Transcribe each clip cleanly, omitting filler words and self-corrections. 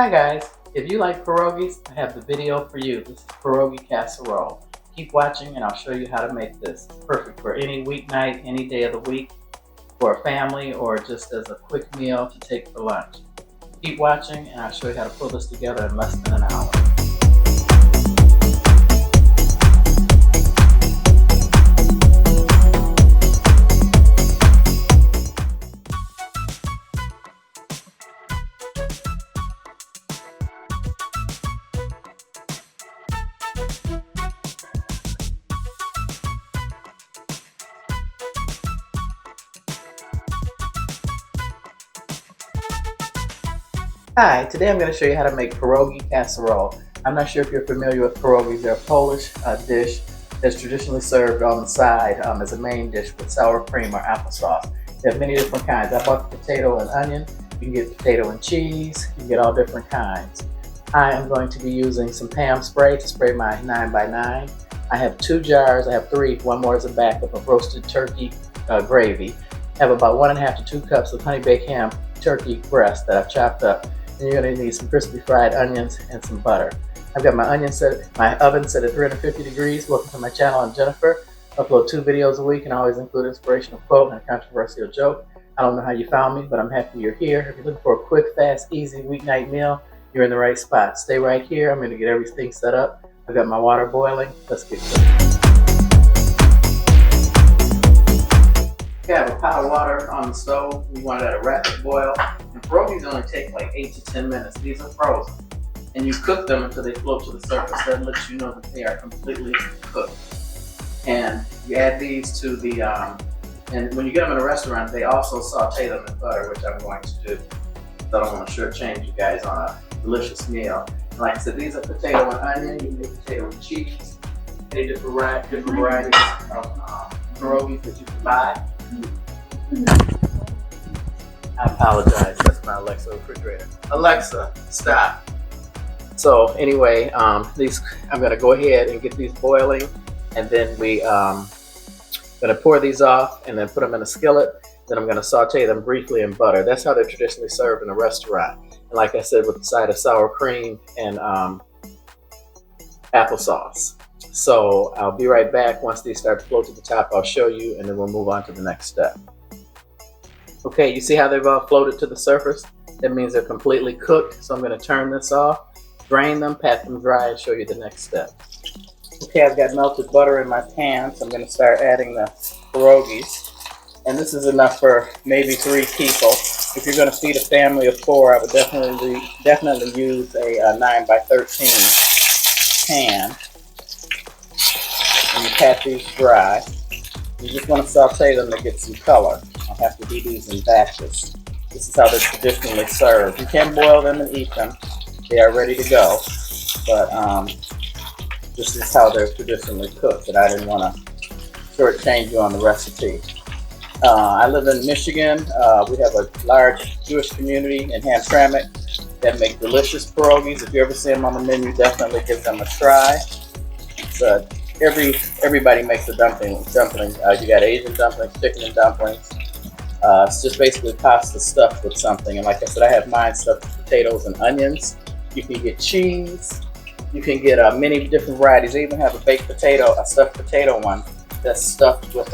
Hi guys, if you like pierogis, I have the video for you. This is pierogi casserole. Keep watching and I'll show you how to make this. It's perfect for any weeknight, any day of the week, for a family, or just as a quick meal to take for lunch. Keep watching and I'll show you how to pull this together in less than an hour. Hi, today I'm going to show you how to make pierogi casserole. I'm not sure if you're familiar with pierogis. They're a Polish dish that's traditionally served on the side as a main dish with sour cream or applesauce. They have many different kinds. I bought the potato and onion. You can get potato and cheese. You can get all different kinds. I am going to be using some Pam spray to spray my 9x9. I have 2 jars. I have 3. One more is a backup of roasted turkey gravy. I have about 1.5 to 2 cups of honey baked ham turkey breast that I've chopped up. And you're going to need some crispy fried onions and some butter. I've got my oven set at 350 degrees. Welcome to my channel. I'm Jennifer. I upload 2 videos a week and I always include an inspirational quote and a controversial joke. I don't know how you found me, but I'm happy you're here. If you're looking for a quick, fast, easy weeknight meal, you're in the right spot. Stay right here. I'm going to get everything set up. I've got my water boiling. Let's get cooking. I have a pot of water on the stove. You want it at a rapid boil. And pierogis only take like 8 to 10 minutes. These are frozen. And you cook them until they float to the surface. That lets you know that they are completely cooked. And you add these to the, and when you get them in a restaurant, they also saute them in butter, which I'm going to do. So I don't want to shortchange you guys on a delicious meal. And like I said, these are potato and onion. You can make potato and cheese. Any different varieties of pierogis that you can buy. I apologize, that's my Alexa refrigerator. Alexa, stop. So anyway, I'm gonna go ahead and get these boiling, and then gonna pour these off and then put them in a skillet. Then I'm gonna saute them briefly in butter. That's how they're traditionally served in a restaurant. And like I said, with the side of sour cream and applesauce. So I'll be right back. Once these start to float to the top, I'll show you, and then we'll move on to the next step. Okay, you see how they've all floated to the surface? That means they're completely cooked. So I'm going to turn this off, drain them, pat them dry, and show you the next step. Okay, I've got melted butter in my pan, so I'm going to start adding the pierogis. And this is enough for maybe 3 people. If you're going to feed a family of 4, I would definitely use a 9x13 pan. And you pat these dry. You just want to saute them to get some color. I'll have to do these in batches. This is how they're traditionally served. You can boil them and eat them. They are ready to go. But this is how they're traditionally cooked, and I didn't want to shortchange you on the recipe. I live in Michigan. We have a large Jewish community in Hamtramck that make delicious pierogis. If you ever see them on the menu, definitely give them a try. Everybody makes a dumpling. You got Asian dumplings, chicken and dumplings. It's just basically pasta stuffed with something. And like I said, I have mine stuffed with potatoes and onions. You can get cheese. You can get many different varieties. They even have a baked potato, a stuffed potato one that's stuffed with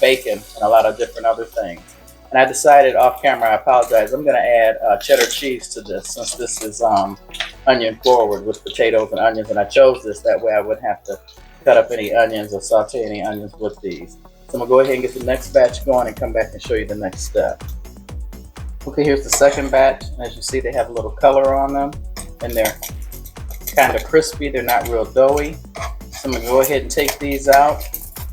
bacon and a lot of different other things. And I decided off camera, I apologize, I'm going to add cheddar cheese to this, since this is onion forward with potatoes and onions. And I chose this that way I wouldn't have to cut up any onions or saute any onions with these. So I'm going to go ahead and get the next batch going and come back and show you the next step. Okay, here's the second batch. As you see, they have a little color on them and they're kind of crispy. They're not real doughy. So I'm going to go ahead and take these out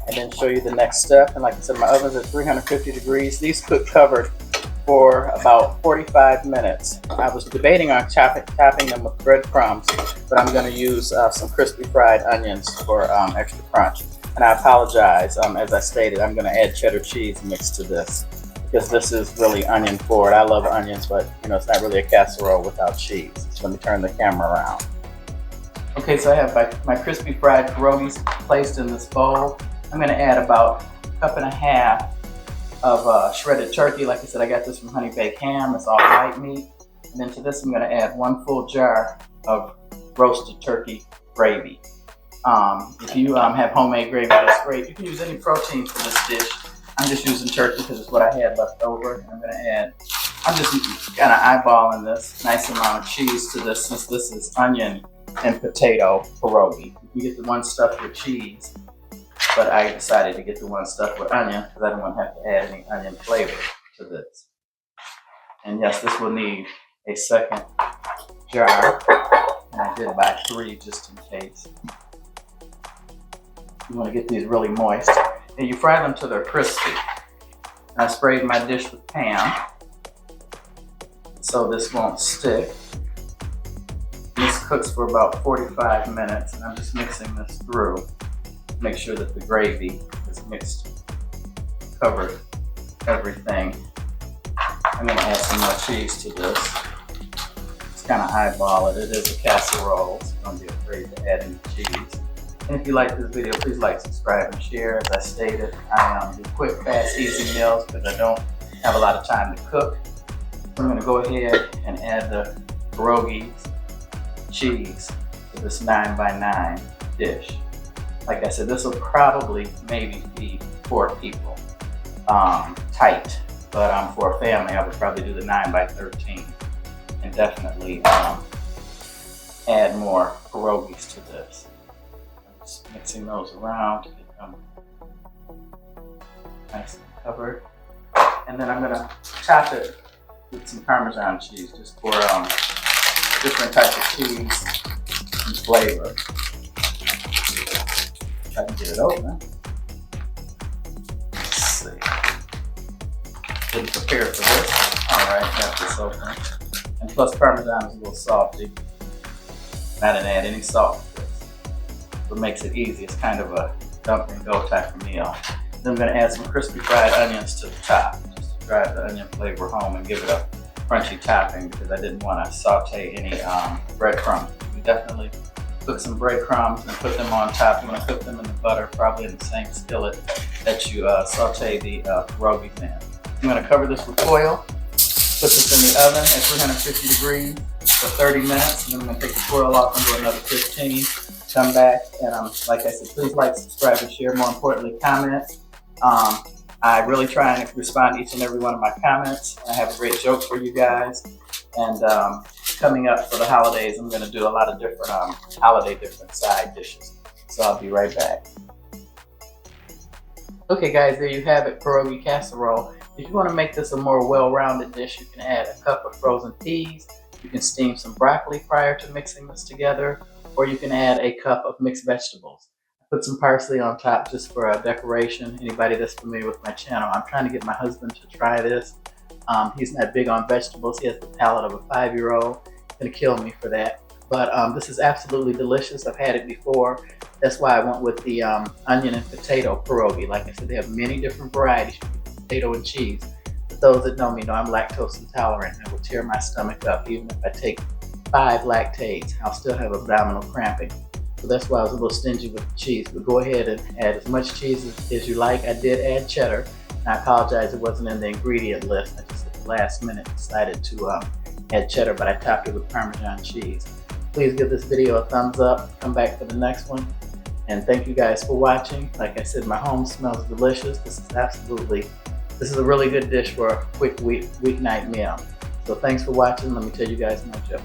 and then show you the next step. And like I said, my oven's at 350 degrees. These cook covered for about 45 minutes. I was debating on topping them with breadcrumbs, but I'm going to use some crispy fried onions for extra crunch. And I apologize, as I stated, I'm going to add cheddar cheese mixed to this, because this is really onion forward. I love onions, but it's not really a casserole without cheese. So let me turn the camera around. Okay, so I have my crispy fried pierogis placed in this bowl. I'm going to add about 1.5 cups of shredded turkey. Like I said, I got this from Honey Baked Ham. It's all white meat. And then to this, I'm going to add 1 full jar of roasted turkey gravy. If you have homemade gravy, that's great. You can use any protein for this dish. I'm just using turkey because it's what I had left over. And I'm going to add, I'm just kind of eyeballing this nice amount of cheese to this, since this is onion and potato pierogi. You get the one stuffed with cheese, but I decided to get the one stuffed with onion because I don't want to have to add any onion flavor to this. And yes, this will need a second jar, and I did buy 3 just in case. You want to get these really moist, and you fry them till they're crispy. And I sprayed my dish with Pam so this won't stick. This cooks for about 45 minutes, and I'm just mixing this through. Make sure that the gravy is mixed, covered everything. I'm going to add some more cheese to this. Just kind of eyeball it. It is a casserole, so don't be afraid to add any cheese. And if you like this video, please like, subscribe, and share. As I stated, I do quick, fast, easy meals because I don't have a lot of time to cook. So I'm going to go ahead and add the pierogis cheese to this 9x9 dish. Like I said, this will probably maybe feed 4 people tight, but for a family, I would probably do the 9x13 and definitely add more pierogis to this. Just mixing those around to get them nice and covered. And then I'm going to top it with some Parmesan cheese just for different types of cheese and flavor. If I can get it open. Let's see. Didn't prepare for this. Alright, got this open. And plus Parmesan is a little salty. I didn't add any salt to this. What makes it easy. It's kind of a dump and go type of meal. Then I'm going to add some crispy fried onions to the top, just to drive the onion flavor home and give it a crunchy topping, because I didn't want to saute any breadcrumbs. You definitely cook some breadcrumbs and put them on top. You want to cook them in the butter, probably in the same skillet that you saute the pierogis in. I'm going to cover this with foil, put this in the oven at 350 degrees for 30 minutes, and then I'm going to take the foil off and do another 15. Come back, and like I said, please like, subscribe, and share. More importantly, comment. I really try and respond to each and every one of my comments. I have a great joke for you guys. And coming up for the holidays, I'm going to do a lot of different different side dishes. So I'll be right back. Okay guys, there you have it, pierogi casserole. If you want to make this a more well-rounded dish, you can add a cup of frozen peas. You can steam some broccoli prior to mixing this together, or you can add a cup of mixed vegetables. Put some parsley on top just for a decoration. Anybody that's familiar with my channel, I'm trying to get my husband to try this. He's not big on vegetables. He has the palate of a 5-year-old. He's gonna kill me for that. But this is absolutely delicious. I've had it before. That's why I went with the onion and potato pierogi. Like I said, they have many different varieties, potato and cheese. But those that know me know I'm lactose intolerant, and it will tear my stomach up. Even if I take 5 lactates, I'll still have abdominal cramping. So that's why I was a little stingy with the cheese. But go ahead and add as much cheese as you like. I did add cheddar, and I apologize it wasn't in the ingredient list. I just at the last minute decided to add cheddar, but I topped it with Parmesan cheese. Please give this video a thumbs up. Come back for the next one. And thank you guys for watching. Like I said, my home smells delicious. This is a really good dish for a quick weeknight meal. So thanks for watching. Let me tell you guys my joke.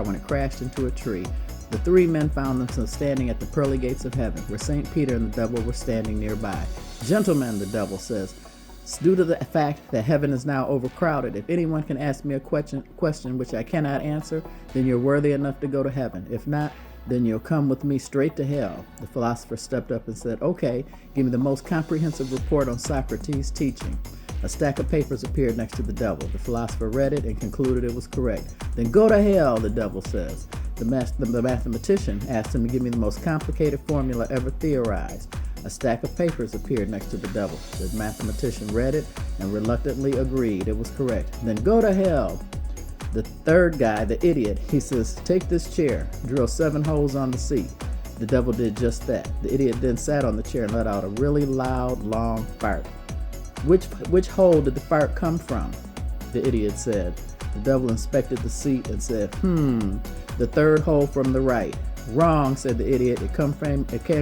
When it crashed into a tree, the 3 men found themselves standing at the pearly gates of heaven, where St. Peter and the devil were standing nearby. "Gentlemen," the devil says, "due to the fact that heaven is now overcrowded, if anyone can ask me a question which I cannot answer, then you're worthy enough to go to heaven. If not, then you'll come with me straight to hell." The philosopher stepped up and said, "Okay, give me the most comprehensive report on Socrates' teaching." A stack of papers appeared next to the devil. The philosopher read it and concluded it was correct. "Then go to hell," the devil says. The mathematician asked him to give me the most complicated formula ever theorized. A stack of papers appeared next to the devil. The mathematician read it and reluctantly agreed it was correct. "Then go to hell." The third guy, the idiot, he says, "Take this chair, drill 7 holes on the seat." The devil did just that. The idiot then sat on the chair and let out a really loud, long fart. Which hole did the fart come from?" the idiot said. The devil inspected the seat and said, the third hole from the right. Wrong, said the idiot. It came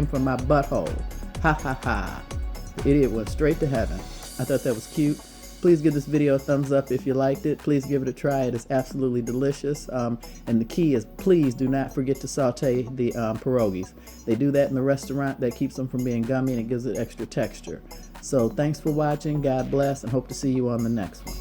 from my butthole. Ha ha ha. The idiot went straight to heaven. I thought that was cute. Please give this video a thumbs up if you liked it. Please give it a try. It is absolutely delicious. And the key is, please do not forget to saute the pierogis. They do that in the restaurant. That keeps them from being gummy and it gives it extra texture. So thanks for watching. God bless, and hope to see you on the next one.